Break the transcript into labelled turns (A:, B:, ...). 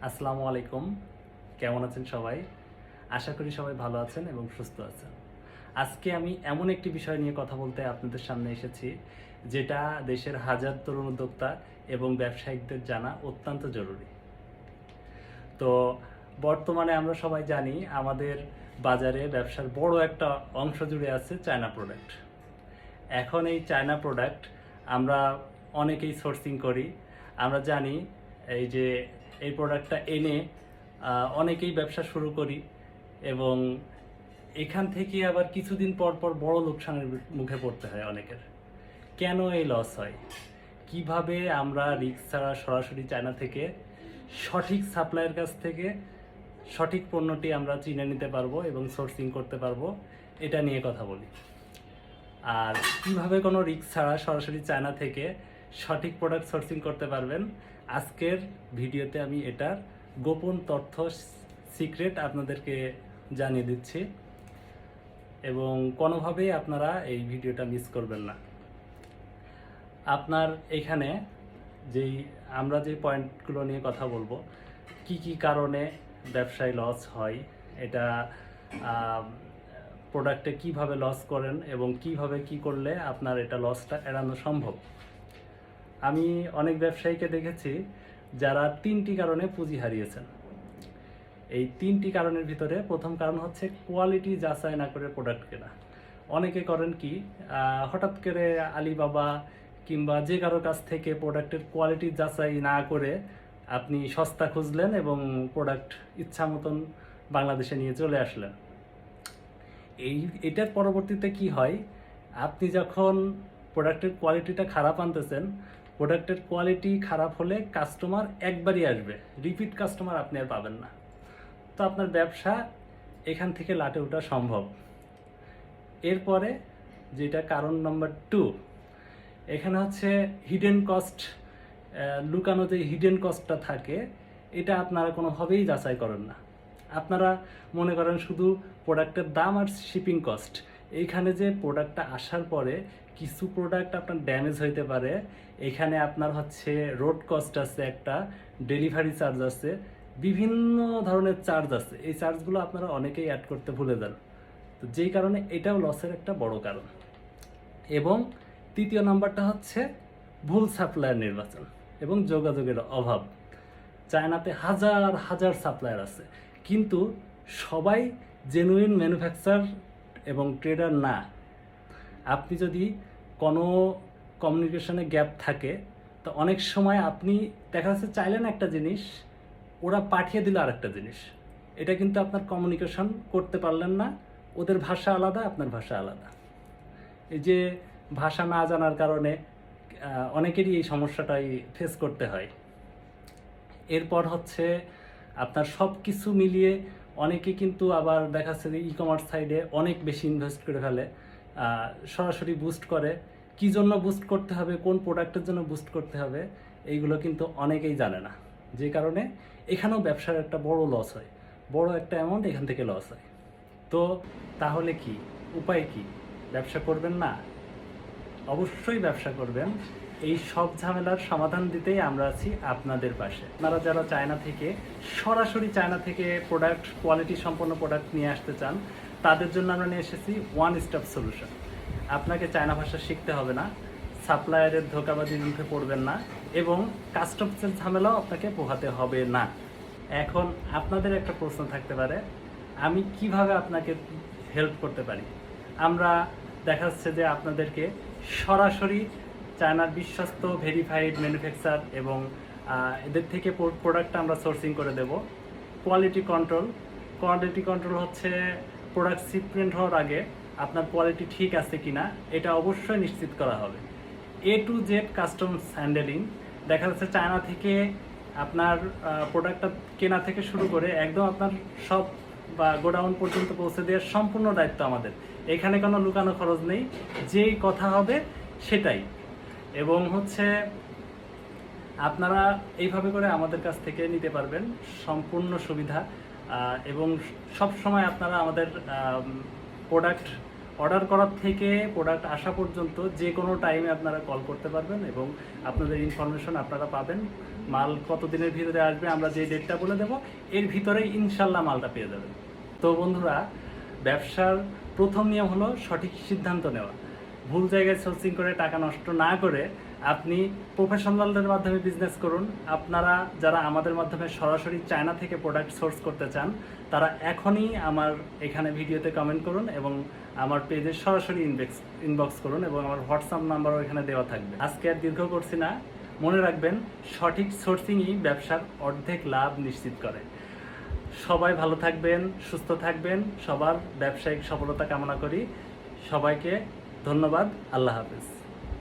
A: আসসালামু আলাইকুম। কেমন আছেন সবাই? আশা করি সবাই ভালো আছেন এবং সুস্থ আছেন। আজকে আমি এমন একটি বিষয় নিয়ে কথা বলতে আপনাদের সামনে এসেছি, যেটা দেশের হাজার তরুণ উদ্যোক্তা এবং ব্যবসায়িকদের জানা অত্যন্ত জরুরি। তো বর্তমানে আমরা সবাই জানি আমাদের বাজারে ব্যবসার বড় একটা অংশ জুড়ে আছে চায়না প্রোডাক্ট। এখন এই চায়না প্রোডাক্ট আমরা অনেকেই সোর্সিং করি। আমরা জানি এই যে এই প্রোডাক্টটা এনে অনেকেই ব্যবসা শুরু করি এবং এখান থেকে আবার কিছুদিন পর পর বড় লোকসানের মুখে পড়তে হয় অনেকের। কেন এই লস হয়? কিভাবে আমরা রিস্ক ছাড়া সরাসরি চায়না থেকে সঠিক সাপ্লায়ার কাছ থেকে সঠিক পণ্যটি আমরা চিনে নিতে পারবো এবং সোর্সিং করতে পারবো, এটা নিয়ে কথা বলি। আর কিভাবে কোনো রিস্ক ছাড়া সরাসরি চায়না থেকে সঠিক প্রোডাক্ট সোর্সিং করতে পারবেন, আজকের ভিডিওতে আমি এটার গোপন তথ্য সিক্রেট আপনাদেরকে জানিয়ে দিচ্ছি এবং কোনোভাবেই আপনারা এই ভিডিওটা মিস করবেন না। আপনার এখানে আমরা যে পয়েন্টগুলো নিয়ে কথা বলবো, কি কি কারণে ব্যবসায় লস হয়, এটা প্রোডাক্টে কিভাবে লস করেন এবং কিভাবে কি করলে আপনার এটা লসটা এড়ানো সম্ভব। আমি অনেক ব্যবসায়ীকে দেখেছি যারা 3টি কারণে পুঁজি হারিয়েছেন। এই 3টি কারণের ভিতরে প্রথম কারণ হচ্ছে কোয়ালিটি যাচাই না করে প্রোডাক্ট কেনা। অনেকে করেন কি, হঠাৎ করে আলিবাবা কিংবা যে কারো কাছ থেকে প্রোডাক্টের কোয়ালিটি যাচাই না করে আপনি সস্তা খুঁজলেন এবং প্রোডাক্ট ইচ্ছা মতন বাংলাদেশে নিয়ে চলে আসলেন। এটার পরবর্তীতে কি হয়, আপনি যখন প্রোডাক্টের কোয়ালিটিটা খারাপ আনতেছেন, প্রোডাক্টের কোয়ালিটি খারাপ হলে কাস্টমার একবারই আসবে, রিপিট কাস্টমার আপনি আর পাবেন না। তো আপনার ব্যবসা এখান থেকে লাটে ওঠা সম্ভব। এরপরে যেটা কারণ নাম্বার 2, এখানে হচ্ছে হিডেন কস্ট। লুকানো যে হিডেন কস্টটা থাকে, এটা আপনারা কোনোভাবেই যাচাই করেন না। আপনারা মনে করেন শুধু প্রোডাক্টের দাম আর শিপিং কস্ট। এইখানে যে প্রোডাক্টটা আসার পরে কিছু প্রোডাক্ট আপনার ড্যামেজ হইতে পারে, এখানে আপনার হচ্ছে রোড কস্ট আছে, একটা ডেলিভারি চার্জ আছে, বিভিন্ন ধরনের চার্জ আছে। এই চার্জগুলো আপনারা অনেকেই অ্যাড করতে ভুলে যান। তো যেই কারণে এটাও লসের একটা বড় কারণ। এবং 3য় নাম্বারটা হচ্ছে ভুল সাপ্লায়ার নির্বাচন এবং যোগাযোগের অভাব। চায়নাতে হাজার হাজার সাপ্লায়ার আছে, কিন্তু সবাই জেনুইন ম্যানুফ্যাকচার এবং ট্রেডার না। আপনি যদি কোনো কমিউনিকেশনে গ্যাপ থাকে, তো অনেক সময় আপনি দেখা যাচ্ছে চাইলেন একটা জিনিস, ওরা পাঠিয়ে দিল আরেকটা জিনিস। এটা কিন্তু আপনার কমিউনিকেশন করতে পারলেন না, ওদের ভাষা আলাদা, আপনার ভাষা আলাদা। এই যে ভাষা না জানার কারণে অনেকেরই এই সমস্যাটাই ফেস করতে হয়। এরপর হচ্ছে আপনার সব কিছু মিলিয়ে অনেকে কিন্তু আবার দেখাচ্ছে যে ই কমার্স সাইডে অনেক বেশি ইনভেস্ট করে ফেলে, সরাসরি বুস্ট করে। কি জন্য বুস্ট করতে হবে, কোন প্রোডাক্টের জন্য বুস্ট করতে হবে, এইগুলো কিন্তু অনেকেই জানে না। যে কারণে এখানেও ব্যবসার একটা বড় লস হয়, বড় একটা অ্যামাউন্ট এখান থেকে লস হয়। তো তাহলে কি উপায় কি? ব্যবসা করবেন না? অবশ্যই ব্যবসা করবেন। এই সব ঝামেলার সমাধান দিতেই আমরা আছি আপনাদের পাশে। আপনারা যারা চায়না থেকে সরাসরি চায়না থেকে প্রোডাক্ট কোয়ালিটি সম্পন্ন প্রোডাক্ট নিয়ে আসতে চান, তাদের জন্য আমরা নিয়ে এসেছি ওয়ান স্টপ সলিউশন। আপনাকে চায়না ভাষা শিখতে হবে না, সাপ্লায়ারের ধোঁকাবাজির মুখে পড়বেন না এবং কাস্টমসের ঝামেলাও আপনাকে পোহাতে হবে না। এখন আপনাদের একটা প্রশ্ন থাকতে পারে, আমি কিভাবে আপনাকে হেল্প করতে পারি? আমরা দেখা যাচ্ছে যে আপনাদেরকে সরাসরি চায়নার বিশ্বস্ত ভেরিফাইড ম্যানুফ্যাকচার এবং এদের থেকে প্রোডাক্টটা আমরা সোর্সিং করে দেব। কোয়ালিটি কন্ট্রোল হচ্ছে প্রোডাক্ট শিপমেন্ট হওয়ার আগে আপনার কোয়ালিটি ঠিক আছে কিনা এটা অবশ্যই নিশ্চিত করা হবে। A to Z customs handling. দেখা যাচ্ছে চায়না থেকে আপনার প্রোডাক্টটা কেনা থেকে শুরু করে একদম আপনার সব বা গোডাউন পর্যন্ত পৌঁছে দেওয়ার সম্পূর্ণ দায়িত্ব আমাদের। এখানে কোনো লুকানো খরচ নেই, যেই কথা হবে সেটাই। এবং হচ্ছে আপনারা এইভাবে করে আমাদের কাছ থেকে নিতে পারবেন সম্পূর্ণ সুবিধা। এবং সব সময় আপনারা আমাদের প্রোডাক্ট অর্ডার করার থেকে প্রোডাক্ট আসা পর্যন্ত যে কোনো টাইমে আপনারা কল করতে পারবেন এবং আপনাদের ইনফরমেশন আপনারা পাবেন মাল কত দিনের ভিতরে আসবে, আমরা যে ডেটটা বলে দেবো এর ভিতরেই ইনশাল্লাহ মালটা পেয়ে যাবেন। তো বন্ধুরা, ব্যবসার প্রথম নিয়ম হলো সঠিক সিদ্ধান্ত নেওয়া। ভুল জায়গায় সোর্সিং করে টাকা নষ্ট না করে আপনি প্রফেশনালদের মাধ্যমে বিজনেস করুন। আপনারা যারা আমাদের মাধ্যমে সরাসরি চায়না থেকে প্রোডাক্ট সোর্স করতে চান, তারা এখনই আমার এখানে ভিডিওতে কমেন্ট করুন এবং আমার পেজে সরাসরি ইনবক্স করুন, এবং আমার হোয়াটসঅ্যাপ নাম্বারও এখানে দেওয়া থাকবে। আজকে আর দীর্ঘ করছি না, মনে রাখবেন সঠিক সোর্সিংই ব্যবসার অর্ধেক লাভ নিশ্চিত করে। সবাই ভালো থাকবেন, সুস্থ থাকবেন, সবার ব্যবসায়িক সফলতা কামনা করি। সবাইকে ধন্যবাদ। আল্লাহ হাফেজ।